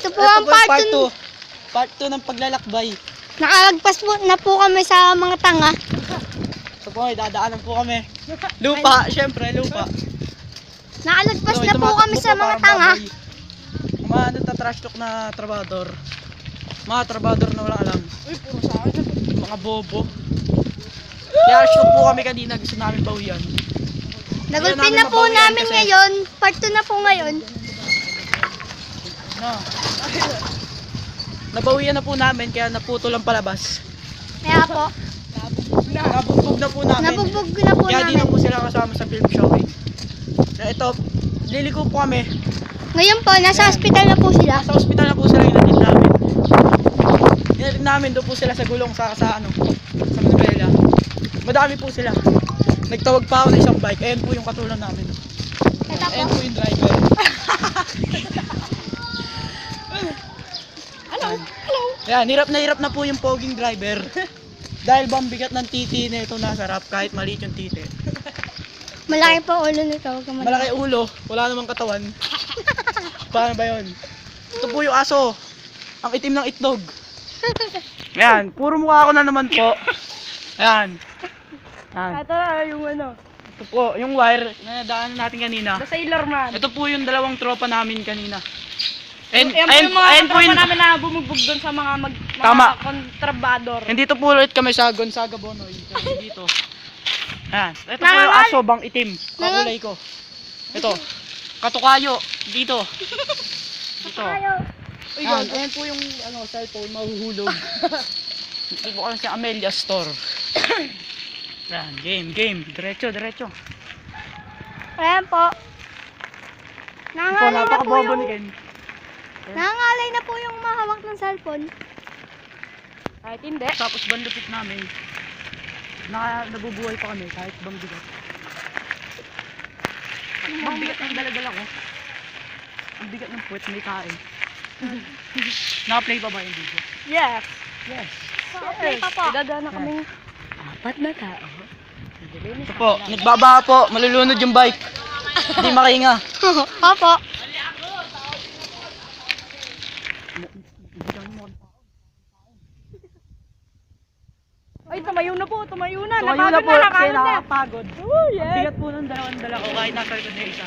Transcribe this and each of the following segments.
Ito po ang part 2. Part 2 ng paglalakbay. Nakalagpas po na po kami sa mga tanga. So po, dadaanan po kami. Lupa, syempre, lupa. Nakalagpas So, na po kami sa mga tanga. Mga nagtatrash talk na trabador. Mga trabador na walang alam. Uy, puro sa akin. Mga bobo. Kaya talk po kami kanina, gusto namin bawian. Nagulpin na po namin ngayon. Part 2 na po ngayon. No. Nabawian na po namin, kaya naputo lang palabas. Kaya po, Nabugbog na po namin. nabugbog na po Kaya di namin. na po sila kasama sa film showing. Kaya ito, liliko po kami. Ngayon po, nasa hospital na po sila. Sa ospital na po sila inatid namin. Inatid namin, doon po sila sa gulong sa Manila. Madami po sila. Nagtawag pa ako ng isang bike. Ayan po yung katulong namin. Ito po. Ayan po yung driver. Hello. Ayan, hirap na po yung poging driver. Dahil bang bigat ng titi na ito nasa harap kahit maliit yung titi. Malaki po ulo nito. Huwag ka Malaki ulo, wala namang katawan. Paano ba yun? Ito po yung aso. Ang itim ng itlog. Ayan, puro mukha ko na naman po. Ayan. Ayan. Ito yung ano. Ito po, yung wire na nadaanan natin kanina. The Sailor Man. Ito po yung dalawang tropa namin kanina. Ayan po yung mga katropa namin na bumugbog doon sa mga Tama. kontrabador. Nandito po ulit kami sa Gonzaga Bonoy. Dito. Ayan. Ito po yung aso, bang itim. Kakulay ko. Ito. Katukayo. Dito. Dito. Ayan, ayan po yung cellphone, mahuhulog. Dito po kami sa Amelia Store. Ayan, game. Diretso. Ayan po. Ito, Nangangalay na po napakabobo yung... ni Ken. Nangangalay na po yung mahawak ng cellphone. Kahit hindi. Tapos bandupit namin. Nabubuhay pa kami kahit bang bigat. Bang bigat ng dala-dala ko. Ang bigat ng puwet, may kain. Naka-play pa ba yung video? Yes. Yes. Okay pa po. Dadaan na kaming 4 na tao. Ito po, nagbaba po, malulunod yung bike. Hindi makahinga. Opo. Ay, tumayo na po. Tumayo na. Tumayo na po, kasi Napagod na. nakakapagod. Oh, Ang yes. bigat po ng dalawang dala ko kahit nasa likod na isa.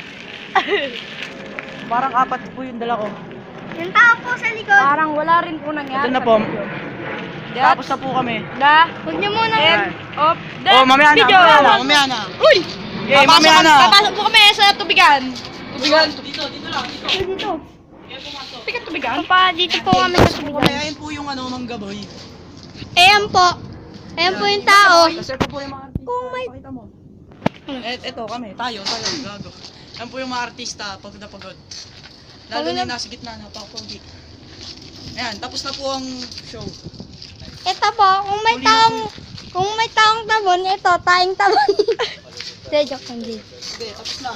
Parang 4 po yung dala ko. Yung tao po sa likod. Parang wala rin po nangyari. Ito na sa po. video. Tapos na po kami. Huwag niyo muna End of the Oh, mamaya na, mamaya na. Uy! Okay, mamaya na. Papasok po kami sa tubigan. Dito lang. Dito. Tubigan, tubigan. Pa, dito po kami sa tubigan. Ayan po yung manggaboy. Ayan po. Ayan po yung tao. Kasi ito po yung mga artista. Oh my- Pakita mo. Ito kami, tayo, gago. Yan po yung mga artista, pagod na pagod. Lalo na yung nasa gitna, napakapogi. Ayan, tapos na po ang show. Ito po, kung may taong tabon, ito, taing tabon. Joke lang din. Hindi, tapos na.